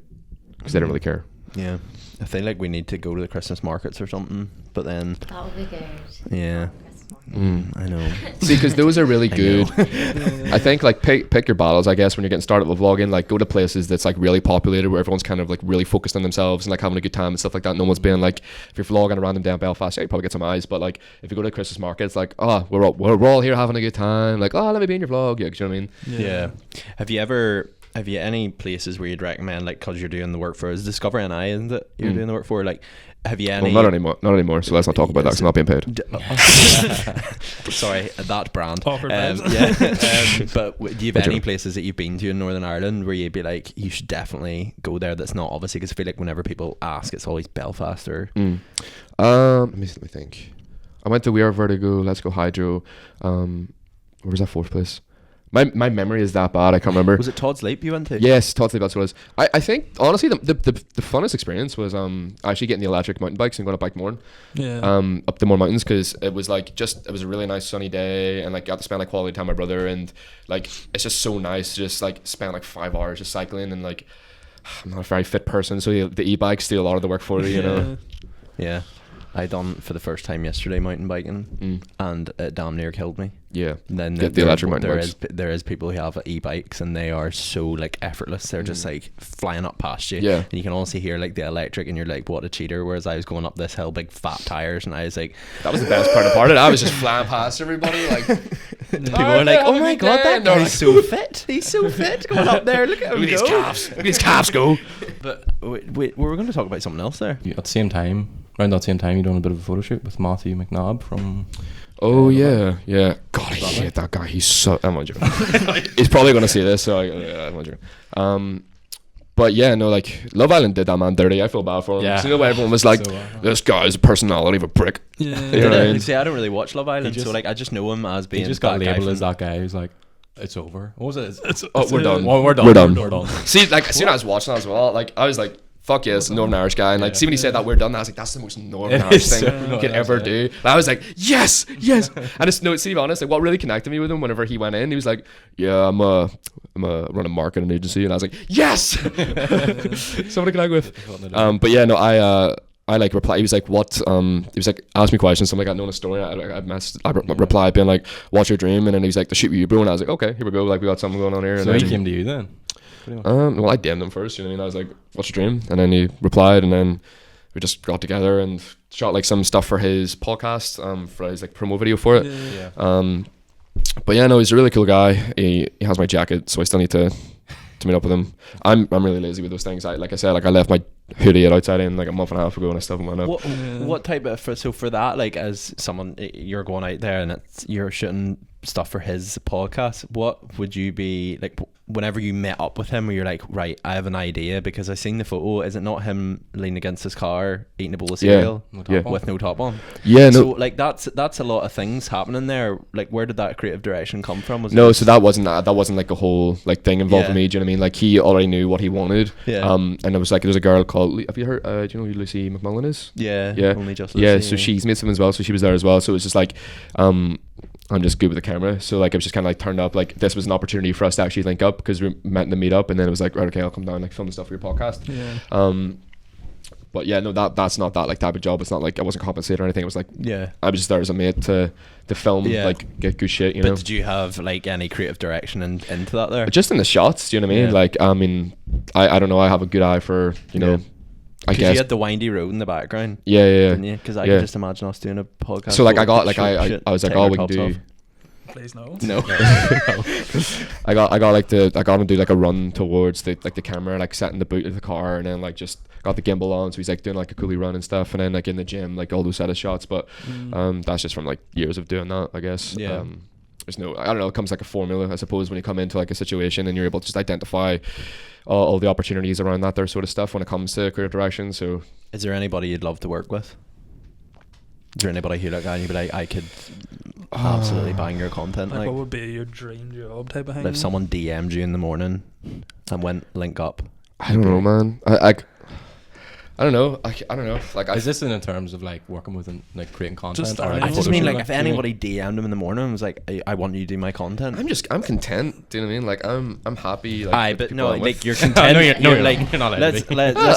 because they don't really care. Yeah, I feel like we need to go to the Christmas markets or something, but then that would be good. Yeah. I know. See, because those are really good. I think like pick your battles, I guess, when you're getting started with vlogging. Like, go to places that's like really populated, where everyone's kind of like really focused on themselves and like having a good time and stuff like that. No one's being like, if you're vlogging a random day in Belfast, yeah, you probably get some eyes, but like if you go to the Christmas market, it's like, oh, we're all here having a good time, like, oh, let me be in your vlog. Yeah, do you know what I mean? Yeah. Have you any places where you'd recommend, like, because you're doing the work for, is Discover NI, isn't it? You're doing the work for, like, have you any? Well, not anymore. So let's not talk about that, because I'm not being paid. Sorry, that brand. Awkward but do you have any places that you've been to in Northern Ireland where you'd be like, you should definitely go there? That's not obviously, because I feel like whenever people ask, it's always Belfast or. Let me think. I went to We Are Vertigo, Let's Go Hydro. Where was that fourth place? My memory is that bad, I can't remember. Was it Todd's Leap you went to? Yes, Todd's Leap, that's what it was. I think, honestly, the funnest experience was actually getting the electric mountain bikes and going up Bike Mourne. Up the Mourne Mountains, because it was like it was a really nice sunny day, and like got to spend like quality time with my brother, and like it's just so nice to just like spend like 5 hours just cycling, and like I'm not a very fit person, so the e-bikes do a lot of the work for you, you know. Yeah. I done for the first time yesterday mountain biking, and it damn near killed me. Yeah. And then get the electric mountain bikes. There is people who have e-bikes and they are so like effortless. They're just like flying up past you. Yeah. And you can honestly hear like the electric, and you're like, what a cheater. Whereas I was going up this hill, big fat tires, and I was like, that was the best part about it. I was just flying past everybody, like people were like, oh my god, that guy's so fit. He's so fit going up there. Look at him go. These calves. Look at these calves go. But wait, we were going to talk about something else there. At the same time, around that same time, you're doing a bit of a photo shoot with Matthew McNabb from. Oh yeah. God, I hate that guy. He's so. I'm not joking. He's probably gonna see this, so I'm not joking. But yeah, no, like Love Island did that man dirty. I feel bad for him. Yeah. So, you know, where everyone was like, this guy's a personality of a prick. Yeah. You know what I mean? See, I don't really watch Love Island, so like I just know him as being. He just got labelled as that guy who's like, it's over. What was it? We're done. We're done. We're done. See, like, as soon as I was watching that as well, like I was like, fuck yes, Northern Irish guy. And like, see when he said that we're done, I was like, that's the most Northern Irish thing you could ever do. And I was like, yes. And it's no, to be honest, like what really connected me with him whenever he went in, he was like, yeah, I'm a run a marketing agency, and I was like, yes. Somebody connect with. But yeah, no, I like reply. He was like, what? He was like, ask me questions. Something like, I know a story. I replied being like, what's your dream? And then he was like, to shoot with you, bro. And I was like, okay, here we go. Like, we got something going on here. So and he came to you then. Well, I DM'd him first, you know what I mean? I was like, what's your dream? And then he replied, and then we just got together and shot like some stuff for his podcast, for his like promo video for it. But yeah, no, he's a really cool guy. He has my jacket, so I still need to meet up with him. I'm really lazy with those things. Like I said, like I left my hoodie outside in like a month and a half ago, and I still haven't went up. What type of, so for that, like as someone, you're going out there and you're shooting stuff for his podcast, what would you be like whenever you met up with him, where you're like, right, I have an idea, because I seen the photo. Is it not him leaning against his car eating a bowl of cereal with no top on? Yeah, no. So like that's a lot of things happening there. Like, where did that creative direction come from? So that wasn't like a whole like thing involving me. Do you know what I mean? Like, he already knew what he wanted. Yeah. And it was like, there's a girl called, have you heard? Do you know who Lucy McMullen is? Yeah. Only just Lucy, so she's made some as well. So she was there as well. So it was just like, I'm just good with the camera, so like it was just kind of like turned up, like this was an opportunity for us to actually link up, because we met in the meet up, and then it was like, right, okay, I'll come down, like film the stuff for your podcast. But yeah, no, that's not that like type of job. It's not like I wasn't compensated or anything. It was like, I was just there as a mate to film, like get good shit, you know. But did you have like any creative direction into that there? Just in the shots, do you know what I mean? Like, I mean, I don't know, I have a good eye for, you know, I guess you had the windy road in the background. Yeah. Because I can just imagine us doing a podcast. So like I was like, oh, we can do. Please no. No. I got him to do like a run towards the camera, like setting the boot of the car, and then like just got the gimbal on, so he's like doing like a coolie run and stuff, and then like in the gym, like all those set of shots. But that's just from like years of doing that, I guess. Yeah. There's no, I don't know, it comes like a formula, I suppose, when you come into like a situation and you're able to just identify all the opportunities around that there sort of stuff when it comes to creative direction. So is there anybody you'd love to work with? Is there anybody who like, you'd be like, I could absolutely bang your content? Like, what would be your dream job type of thing? If someone DM'd you in the morning and went link up. I don't know, man. I don't know. I don't know. Like, is this in terms of like working with and like creating content? Just, or I just mean like if anybody DM'd him in the morning and was like, I want you to do my content. I'm content. Do you know what I mean? Like I'm happy. Like, but no, like you're content. you're like, you're not. Let's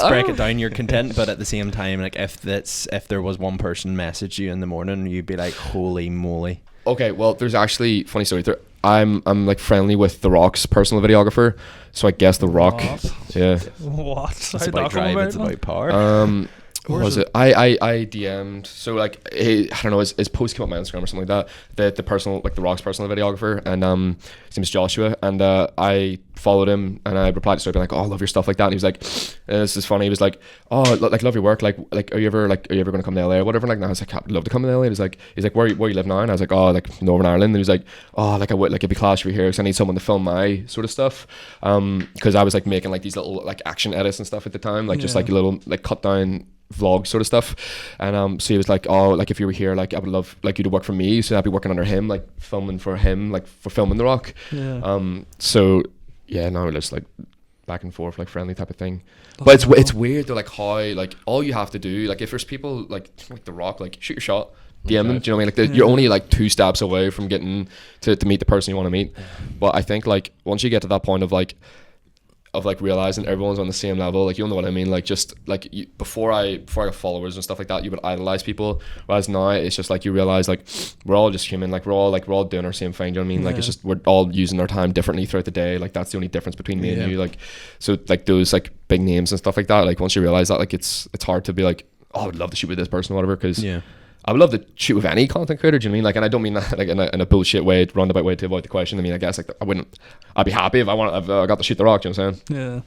break it down. You're content, but at the same time, like if there was one person message you in the morning, you'd be like, holy moly. Okay, well, there's actually funny story. I'm like friendly with The Rock's personal videographer, so I guess The Rock. What? Yeah. What? It's about drive. It's about power. What was it? I DM'd, so like I don't know, his post came up on my Instagram or something like that. The personal, like The Rock's personal videographer, and his name is Joshua, and I followed him and I replied to story being like, oh, I love your stuff like that, and he was like, this is funny, he was like, oh, like love your work, like are you ever gonna come to LA or whatever, like, and I was like, I'd love to come to LA. He's like where you live now? And I was like, oh, like Northern Ireland. And he was like, oh, like I would, like it'd be class if you're here, because I need someone to film my sort of stuff, because I was like making like these little like action edits and stuff at the time, like just like a little like cut down vlog sort of stuff, and so he was like, oh, like if you were here, like I would love like you to work for me, so I'd be working under him, like filming for him, like for filming The Rock. So yeah, now we're just like back and forth, like friendly type of thing. But it's weird though, like how like all you have to do, like if there's people like The Rock, like shoot your shot, DM them, do you know what I mean? Like you're only like 2 steps away from getting to meet the person you want to meet. But I think like once you get to that point of realizing everyone's on the same level, like, you'll know what I mean, like just like before I got followers and stuff like that, you would idolize people, whereas now it's just like you realize like we're all just human, like we're all doing our same thing, do you know what I mean? Like it's just we're all using our time differently throughout the day, like that's the only difference between me and you, like so like those like big names and stuff like that, like once you realize that, like it's hard to be like, oh, I would love to shoot with this person or whatever, because I would love to shoot with any content creator, do you know what I mean? Like, and I don't mean that like in a bullshit way, roundabout way to avoid the question. I mean, I guess like I'd be happy if I got to shoot The Rock, do you know what I'm saying?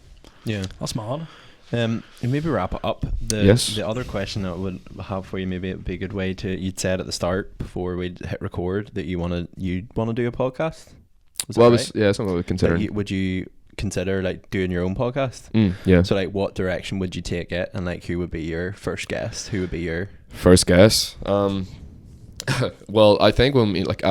Yeah, that's mad. Maybe wrap it up. The other question that I would have for you, maybe it would be a good way to, you'd said at the start before we hit record that you'd want to do a podcast. Something I would consider. Like, would you consider like doing your own podcast? So like what direction would you take it, and like who would be your first guest? Who would be your first guest? Well, I think when we, like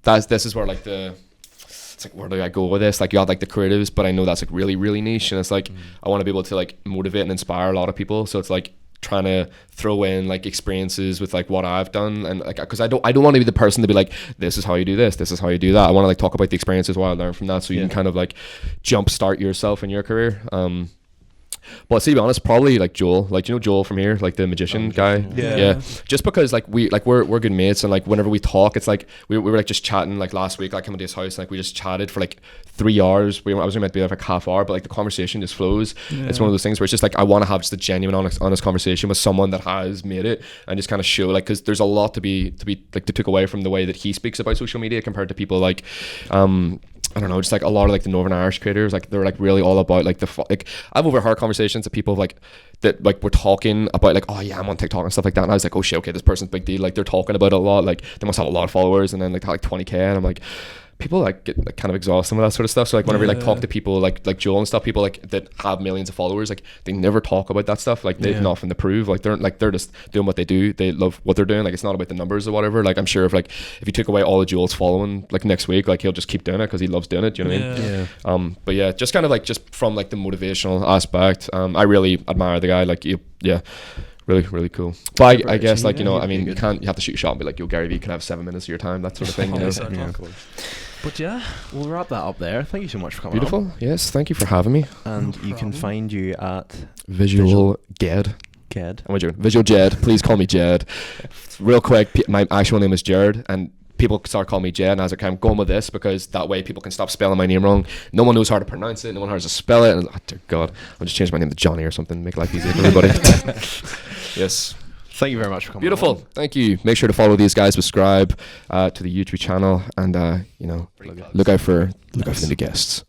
this is where like it's like, where do I go with this? Like, you have like the creatives, but I know that's like really, really niche, and it's like I want to be able to like motivate and inspire a lot of people. So it's like trying to throw in like experiences with like what I've done, and like, because I don't want to be the person to be like, this is how you do this is how you do that. I want to like talk about the experiences, what I learned from that, so you can kind of like jumpstart yourself in your career. But to be honest, probably like Joel, like, you know Joel from here, like the magician guy. Yeah. Just because like we're good mates, and like whenever we talk, it's like we were like just chatting like last week. I came into his house and like we just chatted for like 3 hours. I was meant to be there for like half hour, but like the conversation just flows. It's one of those things where it's just like I want to have just a genuine honest conversation with someone that has made it, and just kind of show, like, because there's a lot to be like to take away from the way that he speaks about social media compared to people like I don't know, just like a lot of like the Northern Irish creators, like they're like really all about like like I've overheard conversations of people like that like were talking about like, oh yeah, I'm on TikTok and stuff like that, and I was like, oh shit, okay, this person's big deal, like they're talking about it a lot, like they must have a lot of followers, and then like they have like 20k, and I'm like, people like get like kind of exhausted with that sort of stuff. So like whenever you like talk to people like Joel and stuff, people like that have millions of followers, like they never talk about that stuff. Like they have nothing to prove. Like they're just doing what they do. They love what they're doing. Like it's not about the numbers or whatever. Like I'm sure if you took away all of Joel's following like next week, like he'll just keep doing it because he loves doing it. Do you know what I mean? But yeah, just kind of like just from like the motivational aspect, I really admire the guy. Like really, really cool. But I guess like, you know, I mean, you have to shoot a shot and be like, yo, Gary Vee can have 7 minutes of your time, that sort of thing, you know. But yeah, we'll wrap that up there. Thank you so much for coming. Beautiful. on. Yes, thank you for having me. And you can find you at VisualGED. Ged. Am I joking? VisualGED. Please call me Jed. Real quick, my actual name is Jared, and people start calling me Jed, and I was like, I'm going with this because that way people can stop spelling my name wrong. No one knows how to pronounce it. No one knows how to spell it. And oh, dear God, I'll just change my name to Johnny or something. Make life easier for everybody. Yes. Thank you very much for coming. Beautiful. On. Thank you. Make sure to follow these guys, subscribe to the YouTube channel, and you know, look out for the new guests.